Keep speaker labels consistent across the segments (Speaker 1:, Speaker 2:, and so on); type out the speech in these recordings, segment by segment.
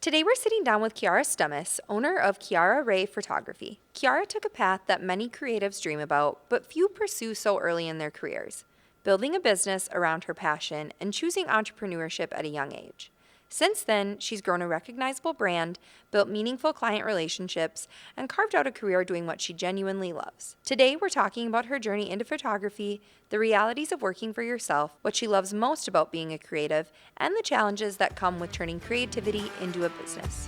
Speaker 1: Today we're sitting down with Kiarra Stommes, owner of Kiarra Rae Photography. Kiarra took a path that many creatives dream about, but few pursue so early in their careers, building a business around her passion and choosing entrepreneurship at a young age. Since then, she's grown a recognizable brand, built meaningful client relationships, and carved out a career doing what she genuinely loves. Today, we're talking about her journey into photography, the realities of working for yourself, what she loves most about being a creative, and the challenges that come with turning creativity into a business.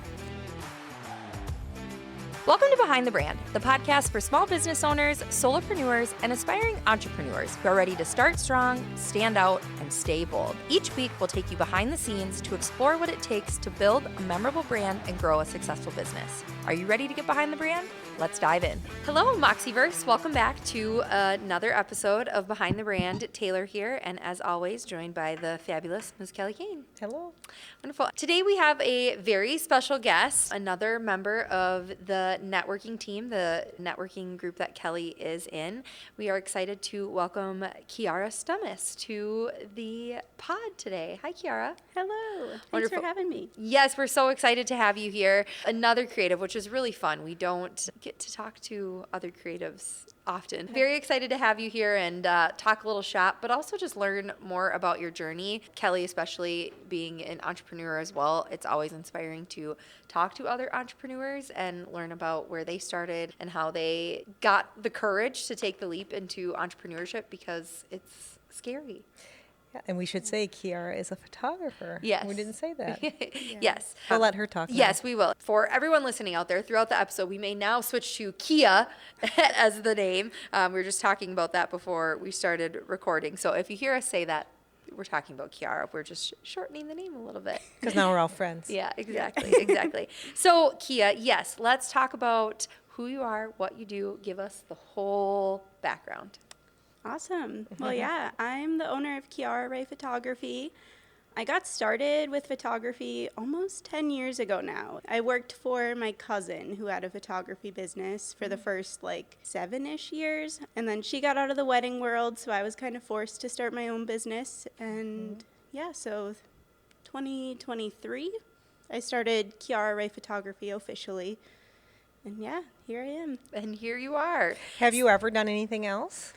Speaker 1: Welcome to Behind the Brand, the podcast for small business owners, solopreneurs, and aspiring entrepreneurs who are ready to start strong, stand out, and stay bold. Each week, we'll take you behind the scenes to explore what it takes to build a memorable brand and grow a successful business. Are you ready to get behind the brand? Let's dive in. Hello, Moxieverse. Welcome back to another episode of Behind the Brand. Taylor here, and as always, joined by the fabulous Ms. Kelly Kane.
Speaker 2: Hello.
Speaker 1: Wonderful. Today we have a very special guest, another member of the networking team, the networking group that Kelly is in. We are excited to welcome Kiarra Stommes to the pod today. Hi, Kiarra.
Speaker 3: Hello. Thanks
Speaker 1: Wonderful.
Speaker 3: for having me.
Speaker 1: Yes, we're so excited to have you here. Another creative, which is really fun. We don't get to talk to other creatives often. Very excited to have you here and talk a little shop, but also just learn more about your journey. Kelly, especially being an entrepreneur as well, it's always inspiring to talk to other entrepreneurs and learn about where they started and how they got the courage to take the leap into entrepreneurship because it's scary.
Speaker 2: Yeah, and we should say Kiarra is a photographer.
Speaker 1: Yes.
Speaker 2: We didn't say that.
Speaker 1: Yes.
Speaker 2: We'll let her talk now.
Speaker 1: Yes, we will. For everyone listening out there, throughout the episode, we may now switch to Kia as the name. We were just talking about that before we started recording. So if you hear us say that, we're talking about Kiarra. We're just shortening the name a little bit.
Speaker 2: Because now we're all friends.
Speaker 1: Yeah, exactly, exactly. So Kia, yes, let's talk about who you are, what you do. Give us the whole background.
Speaker 3: Awesome. Well, yeah, I'm the owner of Kiarra Rae Photography. I got started with photography almost 10 years ago now. I worked for my cousin who had a photography business for the first 7-ish years. And then she got out of the wedding world, so I was kind of forced to start my own business. And so 2023, I started Kiarra Rae Photography officially. And yeah, here I am.
Speaker 1: And here you are.
Speaker 2: Have you ever done anything else?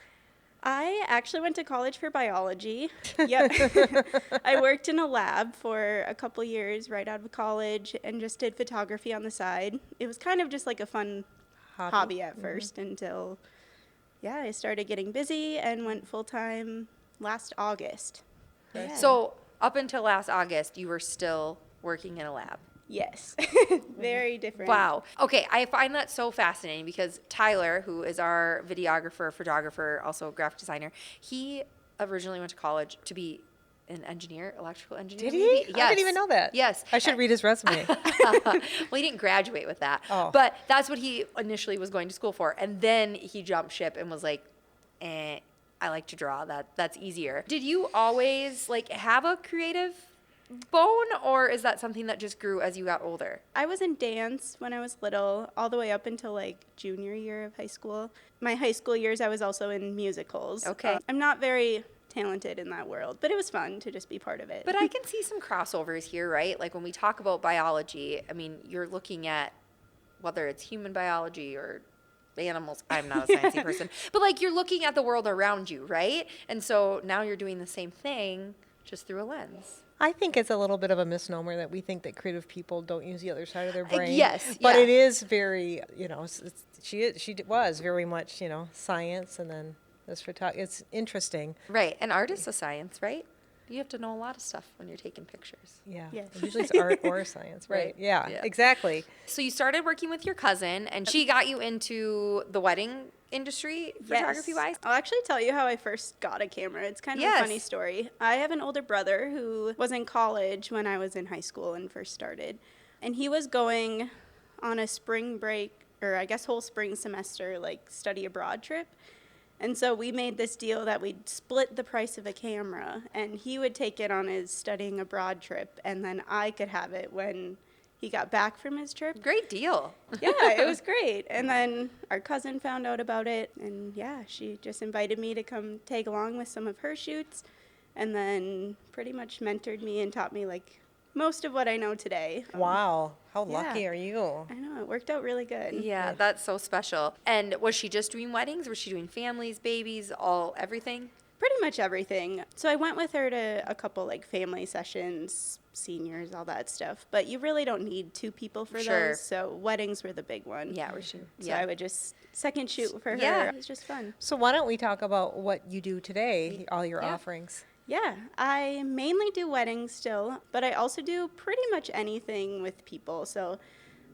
Speaker 3: I actually went to college for biology. Yep. I worked in a lab for a couple years right out of college and just did photography on the side. It was kind of just like a fun hobby at first until, I started getting busy and went full-time last August. Yeah.
Speaker 1: So up until last August, you were still working in a lab.
Speaker 3: Yes. Very different.
Speaker 1: Wow. Okay, I find that so fascinating because Tyler, who is our videographer, photographer, also graphic designer, he originally went to college to be an engineer, electrical engineer.
Speaker 2: Did he?
Speaker 1: Yes.
Speaker 2: I didn't even know that.
Speaker 1: Yes.
Speaker 2: I should read his resume.
Speaker 1: Well, he didn't graduate with that.
Speaker 2: Oh.
Speaker 1: But that's what he initially was going to school for. And then he jumped ship and was like, I like to draw. That's easier. Did you always have a creative bone, or is that something that just grew as you got older?
Speaker 3: I was in dance when I was little, all the way up until junior year of high school. My high school years, I was also in musicals.
Speaker 1: Okay.
Speaker 3: I'm not very talented in that world, but it was fun to just be part of it.
Speaker 1: But I can see some crossovers here, right? Like when we talk about biology, I mean, you're looking at whether it's human biology or animals. I'm not a sciencey person, but you're looking at the world around you, right? And so now you're doing the same thing just through a lens.
Speaker 2: I think it's a little bit of a misnomer that we think that creative people don't use the other side of their brain.
Speaker 1: Yes,
Speaker 2: But
Speaker 1: yeah.
Speaker 2: it is very, she was very much, science, and then this photography. It's interesting.
Speaker 1: Right. And art is a science, right? You have to know a lot of stuff when you're taking pictures.
Speaker 2: Yeah.
Speaker 3: Yes.
Speaker 2: Usually it's art or science, right?
Speaker 1: Right.
Speaker 2: Yeah,
Speaker 1: Yeah.
Speaker 2: exactly.
Speaker 1: So you started working with your cousin, and she got you into the wedding industry, photography-wise?
Speaker 3: I'll actually tell you how I first got a camera. It's kind of a funny story. I have an older brother who was in college when I was in high school and first started. And he was going on a spring break, or I guess whole spring semester, study abroad trip. And so we made this deal that we'd split the price of a camera, and he would take it on his studying abroad trip, and then I could have it when he got back from his trip.
Speaker 1: Great deal.
Speaker 3: Yeah, it was great. And then our cousin found out about it, and she just invited me to come tag along with some of her shoots, and then pretty much mentored me and taught me most of what I know today.
Speaker 2: Wow. How
Speaker 3: Yeah.
Speaker 2: lucky are you?
Speaker 3: I know, it worked out really good.
Speaker 1: Yeah, that's so special. And was she just doing weddings? Was she doing families, babies, everything?
Speaker 3: Pretty much everything. So I went with her to a couple like family sessions, seniors, all that stuff. But you really don't need two people for
Speaker 1: Sure.
Speaker 3: those. So weddings were the big one.
Speaker 1: Yeah, was she?
Speaker 3: So
Speaker 1: Yeah.
Speaker 3: I would just second shoot for her.
Speaker 1: Yeah.
Speaker 3: It was just fun.
Speaker 2: So why don't we talk about what you do today, all your
Speaker 1: Yeah.
Speaker 2: offerings?
Speaker 3: Yeah, I mainly do weddings still, but I also do pretty much anything with people. So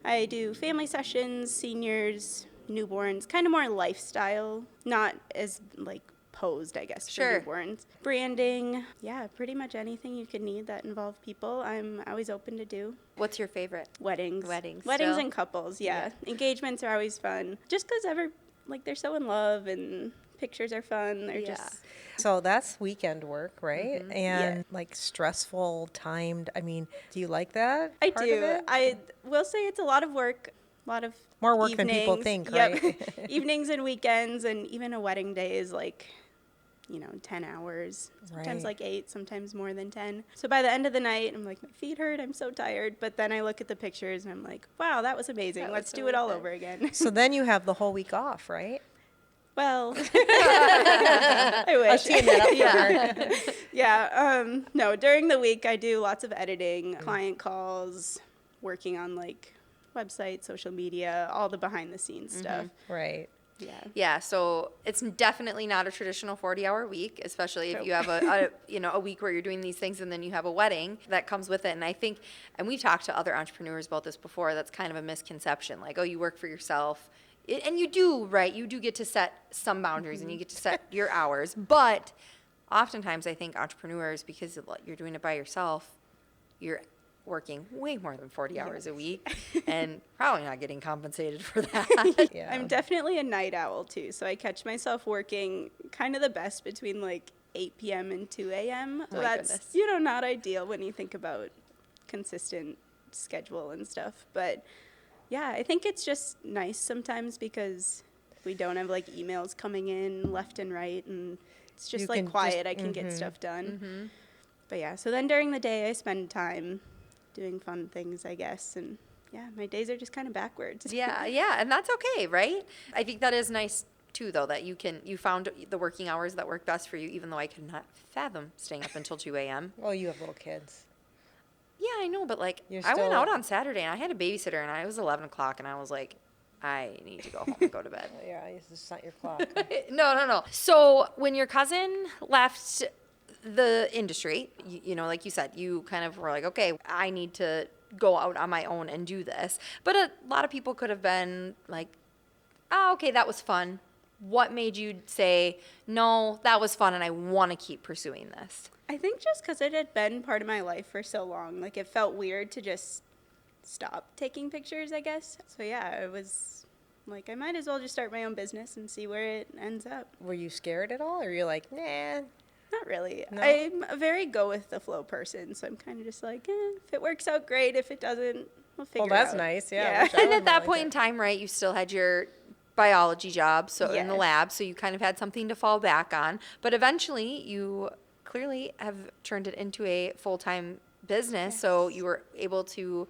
Speaker 3: I do family sessions, seniors, newborns, kind of more lifestyle, not as like posed, I guess,
Speaker 1: Sure.
Speaker 3: for newborns. Branding, yeah, pretty much anything you could need that involve people, I'm always open to do.
Speaker 1: What's your favorite?
Speaker 3: Weddings.
Speaker 1: Weddings
Speaker 3: Weddings
Speaker 1: still?
Speaker 3: and couples, yeah. Engagements are always fun. Just because they're so in love and pictures are fun. They're
Speaker 1: Yeah.
Speaker 3: just,
Speaker 2: So that's weekend work, right?
Speaker 1: Mm-hmm.
Speaker 2: And like stressful, timed. I mean, do you like that?
Speaker 3: I
Speaker 2: part of
Speaker 3: do.
Speaker 2: it?
Speaker 3: I will say it's a lot of work, a lot of
Speaker 2: More work than people
Speaker 3: evenings.
Speaker 2: think,
Speaker 3: Yep.
Speaker 2: right?
Speaker 3: Evenings and weekends, and even a wedding day is like, 10 hours. Sometimes
Speaker 2: Right.
Speaker 3: like 8, sometimes more than 10. So by the end of the night, I'm like, my feet hurt, I'm so tired. But then I look at the pictures and I'm like, wow, that was amazing.
Speaker 1: That was
Speaker 3: Let's
Speaker 1: so
Speaker 3: do it all
Speaker 1: worth it.
Speaker 3: over again.
Speaker 2: So then you have the whole week off, right?
Speaker 3: Well, I wish.
Speaker 2: Teeing that up for her.
Speaker 3: Yeah. No, during the week, I do lots of editing, client calls, working on like website, social media, all the behind the scenes stuff.
Speaker 2: Right.
Speaker 3: Yeah.
Speaker 1: Yeah, so it's definitely not a traditional 40-hour week, especially if
Speaker 3: Nope.
Speaker 1: you have a week where you're doing these things and then you have a wedding that comes with it. And I think, and we've talked to other entrepreneurs about this before, that's kind of a misconception. Like, oh, you work for yourself. And you do, right? You do get to set some boundaries and you get to set your hours. But oftentimes I think entrepreneurs, because you're doing it by yourself, you're working way more than 40 hours a week and probably not getting compensated for that.
Speaker 2: Yeah.
Speaker 3: I'm definitely a night owl too, so I catch myself working kind of the best between like 8 p.m. and 2 a.m. So
Speaker 1: My
Speaker 3: that's,
Speaker 1: goodness.
Speaker 3: not ideal when you think about consistent schedule and stuff. But yeah, I think it's just nice sometimes because we don't have like emails coming in left and right, and it's just
Speaker 2: You
Speaker 3: like
Speaker 2: can
Speaker 3: quiet.
Speaker 2: just-
Speaker 3: I can get stuff done. But yeah, so then during the day I spend time doing fun things, I guess, and yeah, my days are just kind of backwards.
Speaker 1: Yeah, and that's okay, right? I think that is nice too, though, that you found the working hours that work best for you, even though I could not fathom staying up until 2 a.m.
Speaker 2: Well, you have little kids.
Speaker 1: Yeah, I know, but like,
Speaker 2: You're
Speaker 1: I went
Speaker 2: still-
Speaker 1: out on Saturday and I had a babysitter and it was 11 o'clock and I was like, I need to go home and go to bed.
Speaker 2: Yeah, it's not your clock.
Speaker 1: No. So when your cousin left the industry, like you said, you kind of were like, okay, I need to go out on my own and do this. But a lot of people could have been like, oh, okay, that was fun. What made you say, no, that was fun and I want to keep pursuing this?
Speaker 3: I think just because it had been part of my life for so long, like it felt weird to just stop taking pictures, I guess. So yeah, it was like I might as well just start my own business and see where it ends up.
Speaker 2: Were you scared at all? Or you're like, nah.
Speaker 3: Not really.
Speaker 2: No?
Speaker 3: I'm a very go with the flow person, so I'm kind of just like, if it works out, great. If it doesn't, we'll figure it out.
Speaker 2: Well, that's nice. Yeah. I wish I
Speaker 1: And
Speaker 2: would
Speaker 1: at that
Speaker 2: like
Speaker 1: point in time, right, you still had your biology job, so in the
Speaker 3: Yes.
Speaker 1: lab, so you kind of had something to fall back on. But eventually, you clearly have turned it into a full-time business, so you were able to,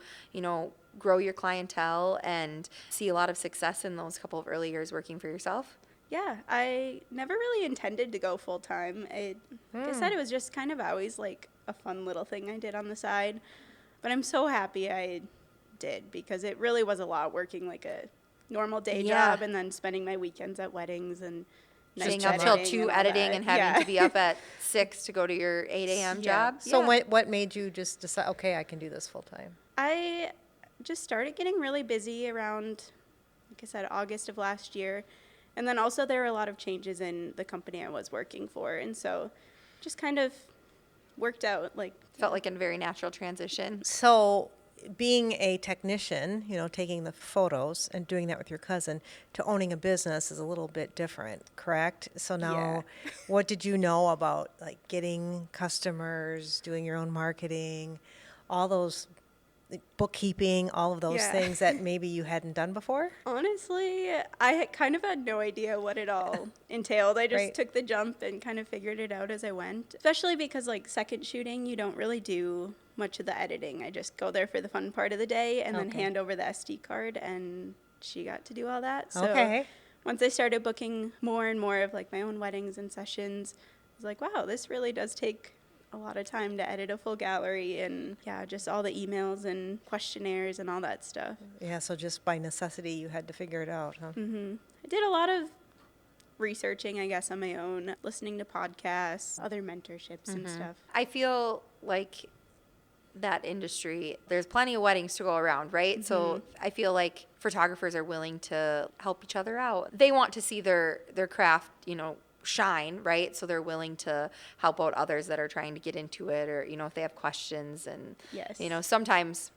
Speaker 1: grow your clientele and see a lot of success in those couple of early years working for yourself.
Speaker 3: Yeah, I never really intended to go full time. Like I said, it was just kind of always like a fun little thing I did on the side. But I'm so happy I did because it really was a lot working like a normal day
Speaker 1: Yeah.
Speaker 3: job and then spending my weekends at weddings and
Speaker 1: Staying
Speaker 3: nights
Speaker 1: up till
Speaker 3: editing
Speaker 1: 2
Speaker 3: and all
Speaker 1: editing
Speaker 3: that.
Speaker 1: and having
Speaker 3: Yeah.
Speaker 1: to be up at 6 to go to your 8 a.m.
Speaker 3: Yeah.
Speaker 1: job.
Speaker 2: So
Speaker 1: Yeah.
Speaker 2: what made you just decide, okay, I can do this full time?
Speaker 3: I just started getting really busy around, like I said, August of last year. And then also there were a lot of changes in the company I was working for. And so just kind of worked out. Like
Speaker 1: Felt like a very natural transition.
Speaker 2: So being a technician, taking the photos and doing that with your cousin, to owning a business is a little bit different, correct? So now, what did you know about like getting customers, doing your own marketing, all those bookkeeping, all of those
Speaker 3: Yeah.
Speaker 2: things that maybe you hadn't done before?
Speaker 3: honestly, I had kind of had no idea what it all entailed. I just
Speaker 2: Right.
Speaker 3: took the jump and kind of figured it out as I went. Especially because like second shooting, you don't really do much of the editing. I just go there for the fun part of the day and then
Speaker 2: Okay.
Speaker 3: hand over the SD card, and she got to do all that. So
Speaker 2: Okay.
Speaker 3: once I started booking more and more of like my own weddings and sessions, I was like, wow, this really does take a lot of time to edit a full gallery, and yeah, just all the emails and questionnaires and all that stuff.
Speaker 2: Yeah, so just by necessity, you had to figure it out, huh?
Speaker 3: I did a lot of researching, I guess, on my own, listening to podcasts, other mentorships and stuff.
Speaker 1: I feel like that industry, there's plenty of weddings to go around, right? So I feel like photographers are willing to help each other out. They want to see their craft, shine, right? So they're willing to help out others that are trying to get into it, or if they have questions. And
Speaker 3: Yes.
Speaker 1: I sometimes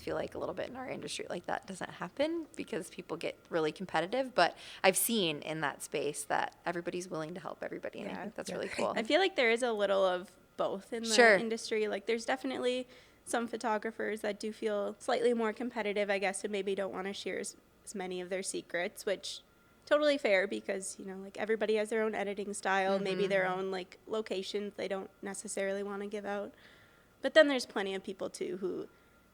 Speaker 1: feel like a little bit in our industry like that doesn't happen because people get really competitive, but I've seen in that space that everybody's willing to help everybody, and I
Speaker 3: Yeah.
Speaker 1: think that's really cool.
Speaker 3: I feel like there is a little of both in the
Speaker 1: Sure.
Speaker 3: industry. Like, there's definitely some photographers that do feel slightly more competitive, I guess, and maybe don't want to share as many of their secrets, which totally fair because, like everybody has their own editing style, maybe their own like locations they don't necessarily want to give out. But then there's plenty of people too who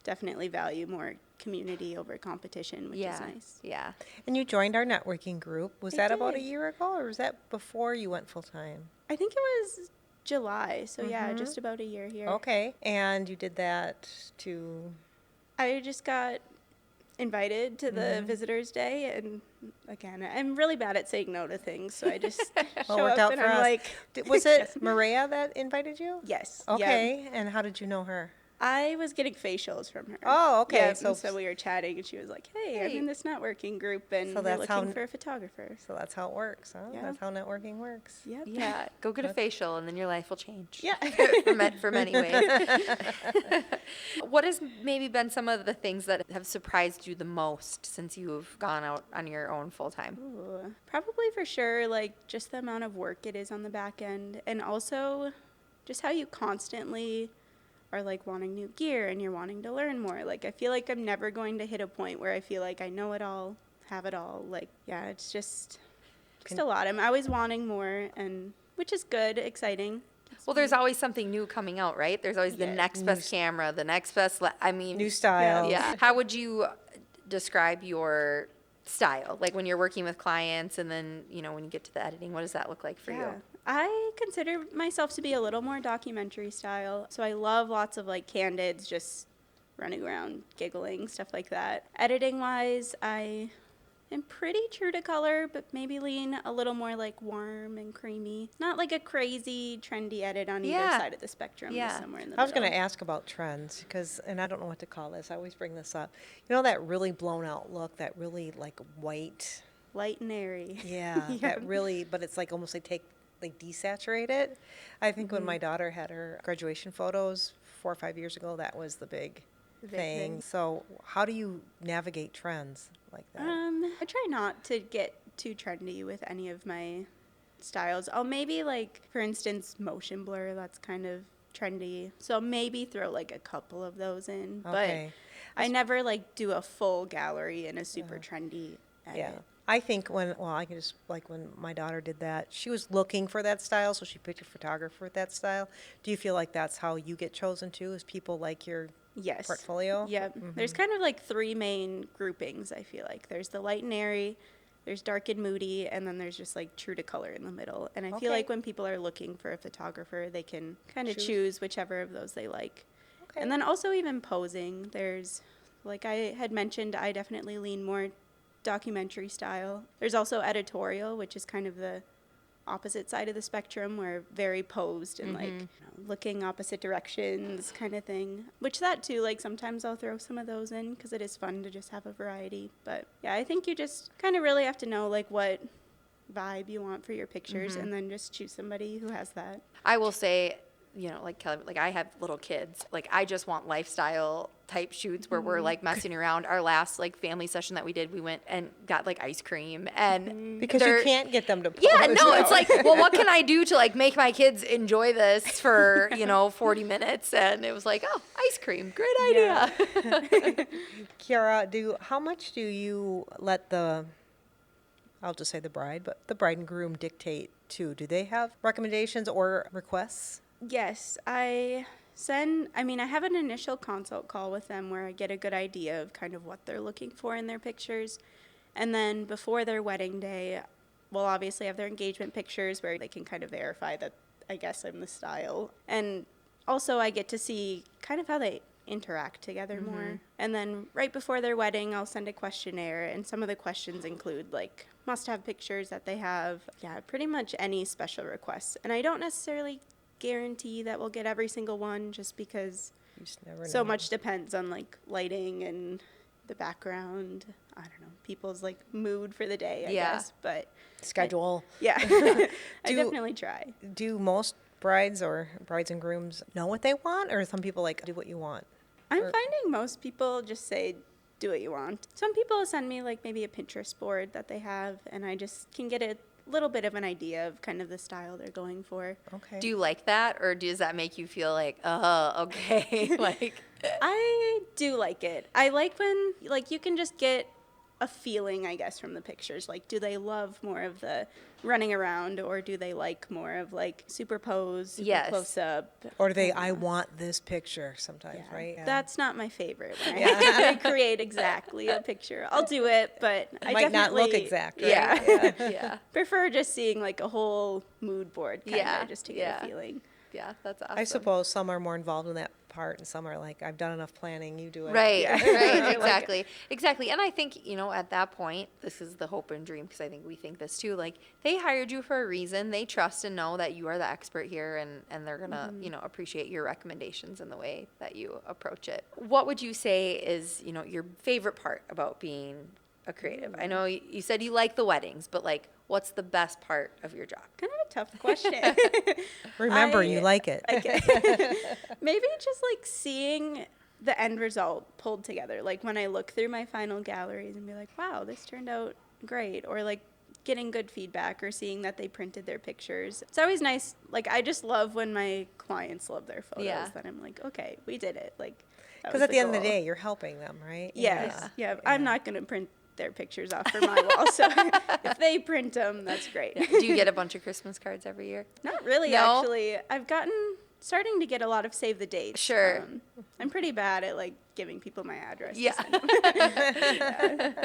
Speaker 3: definitely value more community over competition, which is nice.
Speaker 1: Yeah.
Speaker 2: And you joined our networking group. Was
Speaker 3: I
Speaker 2: that about a
Speaker 3: did.
Speaker 2: year ago, or was that before you went full-time?
Speaker 3: I think it was July, so yeah, just about a year here.
Speaker 2: Okay. And you did that to...
Speaker 3: I just got invited to the visitors day, and again, I'm really bad at saying no to things, so I just
Speaker 2: Well,
Speaker 3: show
Speaker 2: worked
Speaker 3: up
Speaker 2: out
Speaker 3: and
Speaker 2: for
Speaker 3: I'm
Speaker 2: us.
Speaker 3: like,
Speaker 2: Was it Maria that invited you?
Speaker 3: yes.
Speaker 2: Okay. And how did you know her?
Speaker 3: I was getting facials from her.
Speaker 2: Oh, okay.
Speaker 3: Yeah,
Speaker 2: So-
Speaker 3: so we were chatting, and she was like, "Hey, I'm
Speaker 1: Hey.
Speaker 3: in this networking group, and
Speaker 2: So
Speaker 3: we're
Speaker 2: that's
Speaker 3: looking
Speaker 2: how-
Speaker 3: for a photographer."
Speaker 2: So that's how it works, huh?
Speaker 3: Yeah.
Speaker 2: That's how networking works.
Speaker 3: Yep.
Speaker 1: Yeah. Go get a facial and then your life will change.
Speaker 3: Yeah.
Speaker 1: for many ways. What has maybe been some of the things that have surprised you the most since you've gone out on your own full time?
Speaker 3: Ooh, probably for sure, like just the amount of work it is on the back end, and also just how you constantly are like wanting new gear and you're wanting to learn more. Like I feel like I'm never going to hit a point where I feel like I know it all, have it all. Like yeah, it's just a lot. I'm always wanting more, and which is good, exciting.
Speaker 1: Well, there's always something new coming out, right? There's always the
Speaker 3: Yeah.
Speaker 1: next best camera, the next best.
Speaker 2: New styles.
Speaker 1: Yeah. How would you describe your style? Like when you're working with clients, and then when you get to the editing, what does that look like for you?
Speaker 3: I consider myself to be a little more documentary style. So I love lots of like candids, just running around, giggling, stuff like that. Editing wise, I am pretty true to color, but maybe lean a little more like warm and creamy. Not like a crazy trendy edit on either
Speaker 1: Yeah.
Speaker 3: side of the spectrum,
Speaker 1: Yeah.
Speaker 3: just somewhere in the
Speaker 2: I was going
Speaker 3: middle.
Speaker 2: to ask about trends because, and I don't know what to call this. I always bring this up. You know that really blown out look, that really like white.
Speaker 3: Light and airy.
Speaker 2: Yeah,
Speaker 3: Yeah.
Speaker 2: that really, but it's like almost like desaturate it. I think when my daughter had her graduation photos 4 or 5 years ago, that was the big
Speaker 3: big
Speaker 2: thing.
Speaker 3: thing.
Speaker 2: So how do you navigate trends like that?
Speaker 3: I try not to get too trendy with any of my styles. I'll maybe like, for instance, motion blur, that's kind of trendy. So I'll maybe throw like a couple of those in.
Speaker 2: Okay.
Speaker 3: But I never like do a full gallery in a super trendy edit.
Speaker 2: Yeah. I think when my daughter did that, she was looking for that style, so she picked a photographer with that style. Do you feel like that's how you get chosen too, is people like your
Speaker 3: Yes.
Speaker 2: portfolio?
Speaker 3: Yep. There's kind of like three main groupings, I feel like. There's the light and airy, there's dark and moody, and then there's just like true to color in the middle. And I feel
Speaker 2: Okay.
Speaker 3: like when people are looking for a photographer, they can kind of
Speaker 2: Choose.
Speaker 3: choose whichever of those they like.
Speaker 2: Okay.
Speaker 3: And then also even posing, there's, like I had mentioned, I definitely lean more documentary style. There's also editorial, which is kind of the opposite side of the spectrum, where very posed and like looking opposite directions kind of thing. Which that too, like sometimes I'll throw some of those in because it is fun to just have a variety. But yeah, I think you just kind of really have to know like what vibe you want for your pictures, and then just choose somebody who has that.
Speaker 1: I will say, like Kelly, like I have little kids. Like I just want lifestyle type shoots where we're like messing around. Our last like family session that we did, we went and got like ice cream, and
Speaker 2: Because you can't get them to pose.
Speaker 1: Yeah, no, it's like, well, what can I do to like make my kids enjoy this for 40 minutes? And it was like, oh, ice cream, great idea.
Speaker 2: Kiarra, how much do you let I'll just say the bride, but the bride and groom dictate too? Do they have recommendations or requests?
Speaker 3: Yes, I I have an initial consult call with them where I get a good idea of kind of what they're looking for in their pictures. And then before their wedding day, we'll obviously have their engagement pictures where they can kind of verify that I guess I'm the style. And also I get to see kind of how they interact together more. And then right before their wedding, I'll send a questionnaire, and some of the questions include like must-have pictures that they have. Yeah, pretty much any special requests. And I don't necessarily guarantee that we'll get every single one, just because
Speaker 2: You just never
Speaker 3: so
Speaker 2: know.
Speaker 3: much depends on like lighting and the background. I don't know, people's like mood for the day, I guess. But
Speaker 2: Schedule.
Speaker 3: yeah, I
Speaker 2: Do-
Speaker 3: definitely try.
Speaker 2: Do most brides and grooms know what they want, or some people like do what you want?
Speaker 3: I'm finding most people just say, do what you want. Some people send me like maybe a Pinterest board that they have, and I just can get a little bit of an idea of kind of the style they're going for.
Speaker 2: Okay.
Speaker 1: Do you like that, or does that make you feel like, oh, okay, like?
Speaker 3: I do like it. I like when like you can just get a feeling, I guess, from the pictures. Like, do they love more of the running around, or do they like more of like superpose, super
Speaker 1: Yes.
Speaker 3: close up?
Speaker 2: Or do they, I want this picture sometimes, right? Yeah.
Speaker 3: That's not my favorite. When I create exactly a picture. I'll do it, but I
Speaker 2: might not look
Speaker 3: definitely-
Speaker 2: exact, right?
Speaker 3: Yeah.
Speaker 1: Yeah,
Speaker 3: Prefer just seeing like a whole mood board kind of
Speaker 1: Yeah,
Speaker 3: just to get
Speaker 1: yeah.
Speaker 3: a feeling.
Speaker 1: yeah, that's awesome.
Speaker 2: I suppose some are more involved in that part, and some are like, I've done enough planning, you do it.
Speaker 1: Right,
Speaker 3: Yeah.
Speaker 1: right, exactly, exactly. And I think, at that point, this is the hope and dream, because I think we think this too. Like, they hired you for a reason. They trust and know that you are the expert here, and they're gonna, appreciate your recommendations and the way that you approach it. What would you say is, your favorite part about being a creative? I know you said you like the weddings, but like, what's the best part of your job?
Speaker 3: Kind of a tough question.
Speaker 2: Remember,
Speaker 3: I-
Speaker 2: you like it.
Speaker 3: Maybe just like seeing the end result pulled together. Like when I look through my final galleries and be like, wow, this turned out great. Or like getting good feedback or seeing that they printed their pictures. It's always nice. Like I just love when my clients love their photos.
Speaker 1: Yeah.
Speaker 3: That I'm like, okay, we did it. Like, that
Speaker 2: Because
Speaker 3: was
Speaker 2: at the end of the
Speaker 3: goal.
Speaker 2: day, you're helping them, right?
Speaker 3: Yes. Yeah. I'm not going to print their pictures off for my wall. So if they print them, that's great.
Speaker 1: Do you get a bunch of Christmas cards every year?
Speaker 3: Not really,
Speaker 1: No?
Speaker 3: actually. I've starting to get a lot of save the dates.
Speaker 1: Sure.
Speaker 3: I'm pretty bad at like giving people my address. to
Speaker 1: Yeah.
Speaker 3: send them.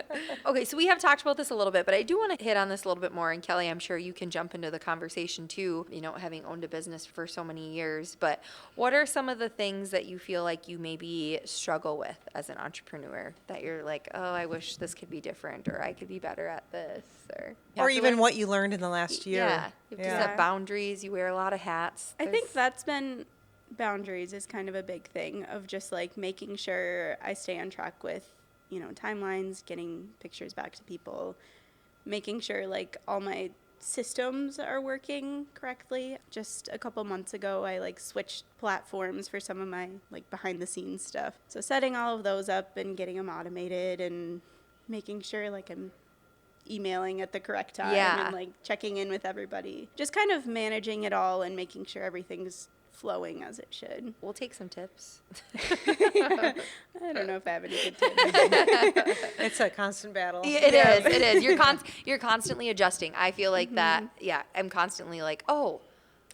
Speaker 1: Okay, so we have talked about this a little bit, but I do want to hit on this a little bit more. And Kelly, I'm sure you can jump into the conversation too, having owned a business for so many years. But what are some of the things that you feel like you maybe struggle with as an entrepreneur that you're like, oh, I wish this could be different, or I could be better at this, or you
Speaker 2: Or
Speaker 1: have to
Speaker 2: even
Speaker 1: learn-
Speaker 2: what you learned in the last year.
Speaker 1: Yeah, you have to
Speaker 3: Yeah.
Speaker 1: set boundaries. You wear a lot of hats.
Speaker 3: I think that's been boundaries is kind of a big thing of just like making sure I stay on track with, timelines, getting pictures back to people, making sure like all my systems are working correctly. Just a couple months ago, I like switched platforms for some of my like behind the scenes stuff. So setting all of those up and getting them automated and making sure like I'm emailing at the correct time
Speaker 1: Yeah.
Speaker 3: and like checking in with everybody. Just kind of managing it all and making sure everything's flowing as it should.
Speaker 1: We'll take some tips.
Speaker 3: I don't know if I have any good tips.
Speaker 2: It's a constant battle.
Speaker 1: It is. It is. You're constantly adjusting. I feel like that. Yeah, I'm constantly like, oh,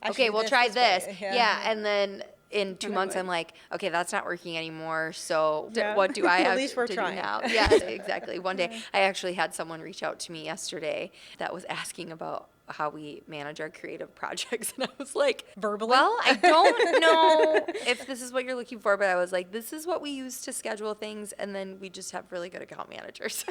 Speaker 2: I should
Speaker 1: okay,
Speaker 2: do
Speaker 1: we'll
Speaker 2: this
Speaker 1: try
Speaker 2: this
Speaker 1: this.
Speaker 2: way.
Speaker 1: Yeah.
Speaker 2: Yeah.
Speaker 1: And then in 2
Speaker 3: And I'm
Speaker 1: months,
Speaker 3: like-
Speaker 1: I'm like, okay, that's not working anymore. So
Speaker 3: Yeah.
Speaker 1: what do I
Speaker 2: At
Speaker 1: have
Speaker 2: least we're
Speaker 1: to
Speaker 2: trying.
Speaker 1: do now? Yeah, exactly. One day, I actually had someone reach out to me yesterday that was asking about how we manage our creative projects, and I was like,
Speaker 2: Verbally?
Speaker 1: well, I don't know if this is what you're looking for, but I was like, this is what we use to schedule things, and then we just have really good account managers.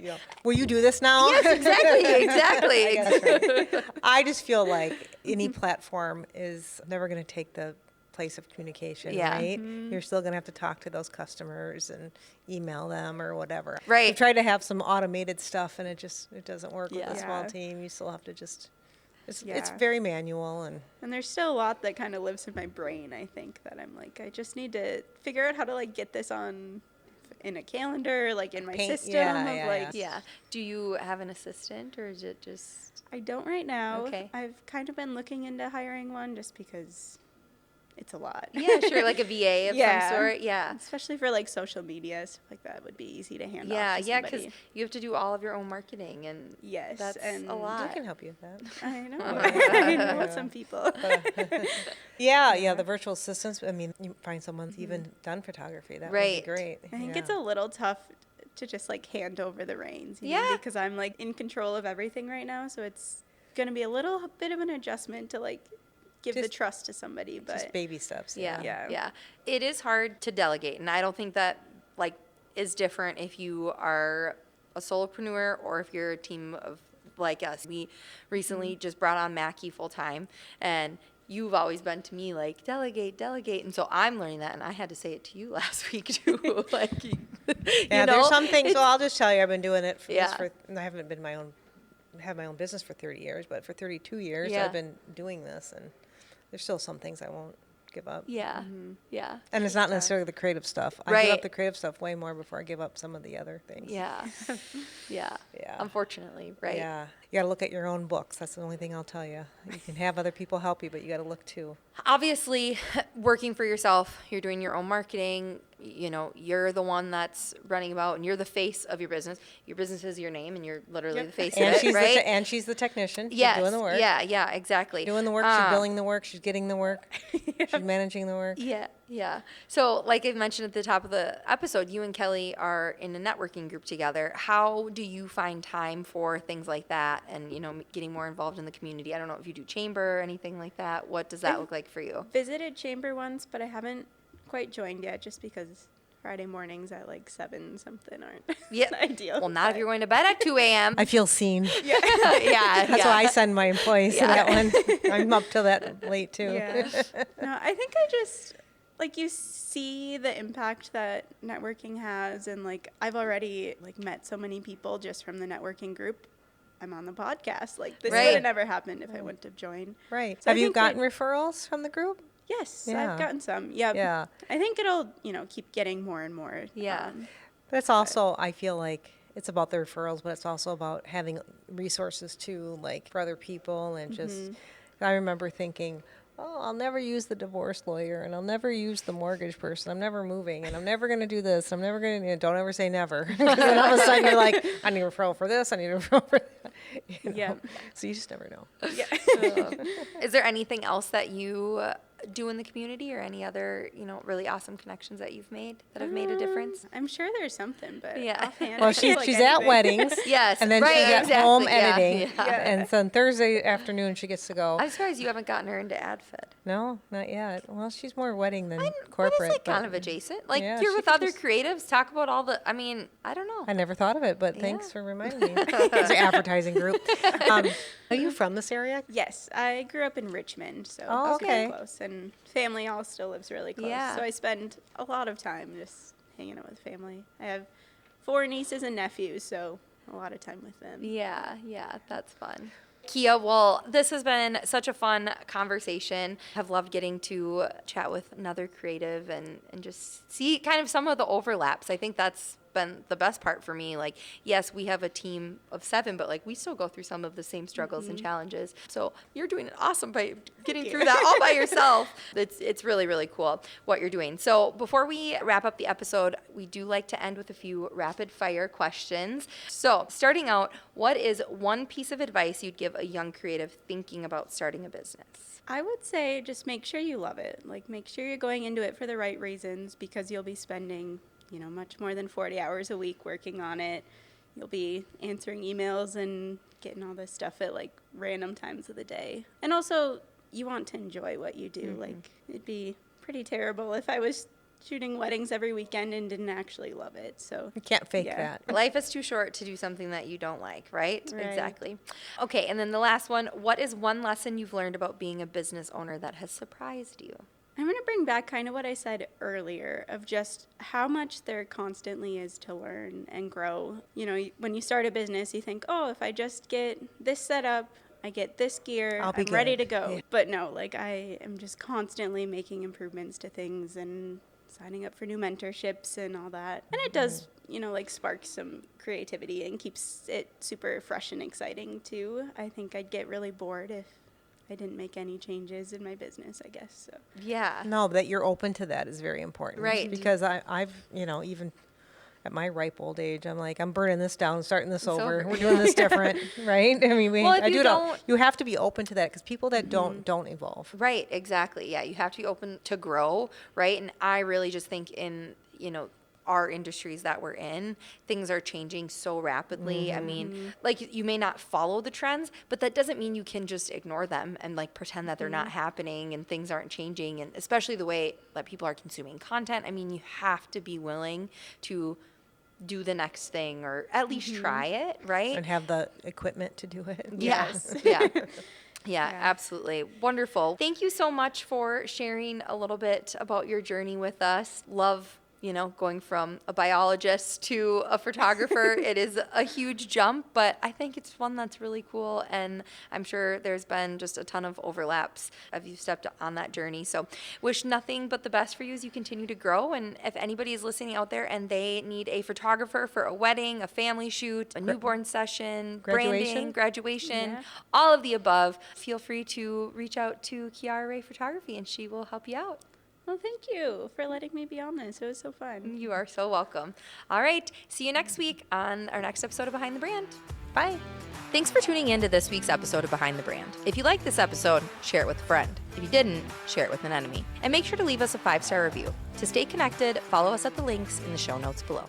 Speaker 2: Yeah. Will you do this now?
Speaker 1: Yes, exactly.
Speaker 2: I guess, right. I just feel like any platform is never going to take the place of communication,
Speaker 1: Yeah.
Speaker 2: right? You're still going to have to talk to those customers and email them or whatever.
Speaker 1: Right.
Speaker 2: You try to have some automated stuff, and it doesn't work
Speaker 1: Yeah.
Speaker 2: with a small
Speaker 3: Yeah.
Speaker 2: team. You still have to just. It's
Speaker 3: Yeah.
Speaker 2: very manual, and
Speaker 3: And there's still a lot that kind of lives in my brain, I think, that I'm like, I just need to figure out how to like get this on in a calendar, like in my
Speaker 2: Paint-
Speaker 3: system
Speaker 2: yeah,
Speaker 3: of
Speaker 2: yeah,
Speaker 3: like
Speaker 1: Yeah. Do you have an assistant, or is it just?
Speaker 3: I don't right now.
Speaker 1: Okay.
Speaker 3: I've kind of been looking into hiring one just because it's a lot.
Speaker 1: Yeah, sure, like a VA of some sort. Yeah.
Speaker 3: Especially for like social media, stuff like that would be easy to hand
Speaker 1: Yeah,
Speaker 3: off to
Speaker 1: yeah, because
Speaker 3: somebody.
Speaker 1: you have to do all of your own marketing, and
Speaker 3: Yes,
Speaker 1: that's
Speaker 3: and
Speaker 1: a
Speaker 2: We
Speaker 1: lot.
Speaker 2: can help you with that.
Speaker 3: I know. I know some people.
Speaker 2: Yeah, the virtual assistants. I mean, you find someone who's even done photography. That would
Speaker 1: Right.
Speaker 2: be great.
Speaker 3: I think it's a little tough to just like hand over the reins, you know,
Speaker 1: Yeah.
Speaker 3: because I'm like in control of everything right now, so it's going to be a little bit of an adjustment to like give the
Speaker 2: Just-
Speaker 3: trust to somebody, but
Speaker 2: just baby steps.
Speaker 1: Yeah,
Speaker 3: Yeah.
Speaker 1: yeah. It is hard to delegate, and I don't think that like is different if you are a solopreneur or if you're a team of like us. We recently just brought on Mackie full time, and you've always been to me like delegate, and so I'm learning that, and I had to say it to you last week too. Like, you
Speaker 2: Yeah,
Speaker 1: know,
Speaker 2: there's some things.
Speaker 1: it's-
Speaker 2: Well, I'll just tell you, I've been doing it
Speaker 1: Yeah.
Speaker 2: I haven't been have my own business for 30 years, but for 32 years
Speaker 1: Yeah.
Speaker 2: I've been doing this, and there's still some things I won't give up.
Speaker 1: Yeah, yeah,
Speaker 2: And it's not necessarily the creative stuff. I give
Speaker 1: Right.
Speaker 2: up the creative stuff way more before I give up some of the other things.
Speaker 1: yeah, yeah.
Speaker 2: Yeah.
Speaker 1: Unfortunately, right?
Speaker 2: Yeah. You got to look at your own books. That's the only thing I'll tell you. You can have other people help you, but you got to look too.
Speaker 1: Obviously, working for yourself, you're doing your own marketing, you know, you're the one that's running about, and you're the face of your business. Your business is your name, and you're literally the face
Speaker 2: And
Speaker 1: of it, right?
Speaker 2: and she's the technician. She's
Speaker 1: Yes,
Speaker 2: doing the work.
Speaker 1: yeah, exactly.
Speaker 2: Doing the work, she's billing the work, she's getting the work, she's managing the work.
Speaker 1: Yeah. So, like I mentioned at the top of the episode, you and Kelly are in a networking group together. How do you find time for things like that and, you know, getting more involved in the community? I don't know if you do chamber or anything like that. What does that look like for you?
Speaker 3: visited chamber once, but I haven't quite joined yet just because Friday mornings at like 7 something aren't
Speaker 1: Yeah.
Speaker 3: ideal.
Speaker 1: Well, not if
Speaker 3: but-
Speaker 1: you're going to bed at 2 a.m.
Speaker 2: I feel seen.
Speaker 1: yeah.
Speaker 2: That's why I send my employees to
Speaker 1: Yeah.
Speaker 2: that one. I'm up till that late too.
Speaker 3: Yeah. No, I think I just like you see the impact that networking has, and like I've already like met so many people just from the networking group. I'm on the podcast. Like this
Speaker 1: Right.
Speaker 3: would have never happened if I wouldn't have joined.
Speaker 2: Right.
Speaker 3: So I
Speaker 2: Have you
Speaker 3: think
Speaker 2: gotten
Speaker 3: that-
Speaker 2: referrals from the group?
Speaker 3: Yes,
Speaker 2: Yeah.
Speaker 3: I've gotten some. Yep.
Speaker 2: Yeah.
Speaker 3: I think it'll keep getting more and more.
Speaker 1: Yeah.
Speaker 2: But it's also, I feel like it's about the referrals, but it's also about having resources too, like for other people. And just, I remember thinking, oh, I'll never use the divorce lawyer, and I'll never use the mortgage person. I'm never moving, and I'm never going to do this. I'm never going to, don't ever say never. 'Cause then all of a sudden you're like, I need a referral for this, I need a referral for that. You know?
Speaker 3: Yeah.
Speaker 2: So you just never know.
Speaker 3: Yeah.
Speaker 1: Is there anything else that you do in the community, or any other, you know, really awesome connections that you've made that have made a difference?
Speaker 3: I'm sure there's something, but
Speaker 1: Yeah.
Speaker 3: offhand,
Speaker 2: Well,
Speaker 3: I can't,
Speaker 2: she's
Speaker 3: like,
Speaker 2: at
Speaker 3: anything.
Speaker 2: weddings.
Speaker 1: Yes,
Speaker 2: And then
Speaker 1: right,
Speaker 2: she's at
Speaker 1: exactly,
Speaker 2: home
Speaker 1: yeah,
Speaker 2: editing.
Speaker 1: yeah.
Speaker 2: And so on Thursday afternoon, she gets to go.
Speaker 1: I'm surprised you haven't gotten her into AdFed.
Speaker 2: No, not yet. Well, she's more wedding than
Speaker 1: But
Speaker 2: corporate.
Speaker 1: it's like
Speaker 2: but
Speaker 1: kind of adjacent. Like
Speaker 2: yeah,
Speaker 1: you're
Speaker 2: she
Speaker 1: with
Speaker 2: could
Speaker 1: other
Speaker 2: just-
Speaker 1: creatives, talk about all the. I mean, I don't know.
Speaker 2: I never thought of it, but thanks
Speaker 1: Yeah.
Speaker 2: for reminding me. It's an advertising group. Are you from this area?
Speaker 3: Yes, I grew up in Richmond, so
Speaker 2: Oh,
Speaker 3: super
Speaker 2: okay.
Speaker 3: close, and family all still lives really close.
Speaker 1: Yeah.
Speaker 3: So I spend a lot of time just hanging out with family. I have 4 nieces and nephews, so a lot of time with them.
Speaker 1: Yeah, that's fun. Kia, well, this has been such a fun conversation. I've loved getting to chat with another creative and just see kind of some of the overlaps. I think that's been the best part for me. Like, yes, we have a team of 7, but like we still go through some of the same struggles and challenges. So you're doing it awesome by getting through that all by yourself. It's really, really cool what you're doing. So before we wrap up the episode, we do like to end with a few rapid fire questions. So starting out, what is one piece of advice you'd give a young creative thinking about starting a business?
Speaker 3: I would say just make sure you love it. Like, make sure you're going into it for the right reasons, because you'll be spending, much more than 40 hours a week working on it. You'll be answering emails and getting all this stuff at like random times of the day. And also, you want to enjoy what you do. Like, it'd be pretty terrible if I was shooting weddings every weekend and didn't actually love it. So
Speaker 2: You can't fake
Speaker 3: Yeah.
Speaker 2: that.
Speaker 1: Life is too short to do something that you don't like, right?
Speaker 3: Right.
Speaker 1: Exactly. Okay, and then the last one, what is one lesson you've learned about being a business owner that has surprised you?
Speaker 3: I'm going to bring back kind of what I said earlier of just how much there constantly is to learn and grow. When you start a business, you think, oh, if I just get this set up, I get this gear,
Speaker 2: I'll be
Speaker 3: I'm ready to
Speaker 2: good.
Speaker 3: go.
Speaker 2: Yeah.
Speaker 3: But no, like I am just constantly making improvements to things and signing up for new mentorships and all that. And it does, like spark some creativity and keeps it super fresh and exciting too. I think I'd get really bored if I didn't make any changes in my business, I guess. So
Speaker 1: Yeah.
Speaker 2: No, that you're open to that is very important.
Speaker 1: Right.
Speaker 2: Because I've, even at my ripe old age, I'm like, I'm burning this down, starting this over.
Speaker 1: over.
Speaker 2: We're doing this different, right? I mean,
Speaker 1: Well, if
Speaker 2: I
Speaker 1: you
Speaker 2: do it all.
Speaker 1: don't-
Speaker 2: You have to be open to that because people that don't evolve.
Speaker 1: Right, exactly. Yeah, you have to be open to grow, right? And I really just think in, our industries that we're in, things are changing so rapidly. I mean, like you may not follow the trends, but that doesn't mean you can just ignore them and like pretend that they're not happening and things aren't changing. And especially the way that people are consuming content. I mean, you have to be willing to do the next thing or at least try it, right?
Speaker 2: And have the equipment to do it.
Speaker 1: Yes. Yeah, absolutely. Wonderful. Thank you so much for sharing a little bit about your journey with us. Love, going from a biologist to a photographer. It is a huge jump, but I think it's one that's really cool. And I'm sure there's been just a ton of overlaps as you stepped on that journey. So wish nothing but the best for you as you continue to grow. And if anybody is listening out there and they need a photographer for a wedding, a family shoot, a newborn session, branding, graduation, all of the above, feel free to reach out to Kiarra Rae Photography and she will help you out.
Speaker 3: well, thank you for letting me be on this. It was so fun.
Speaker 1: You are so welcome. All right. See you next week on our next episode of Behind the Brand.
Speaker 2: Bye.
Speaker 1: Thanks for tuning in to this week's episode of Behind the Brand. If you liked this episode, share it with a friend. If you didn't, share it with an enemy. And make sure to leave us a 5-star review. To stay connected, follow us at the links in the show notes below.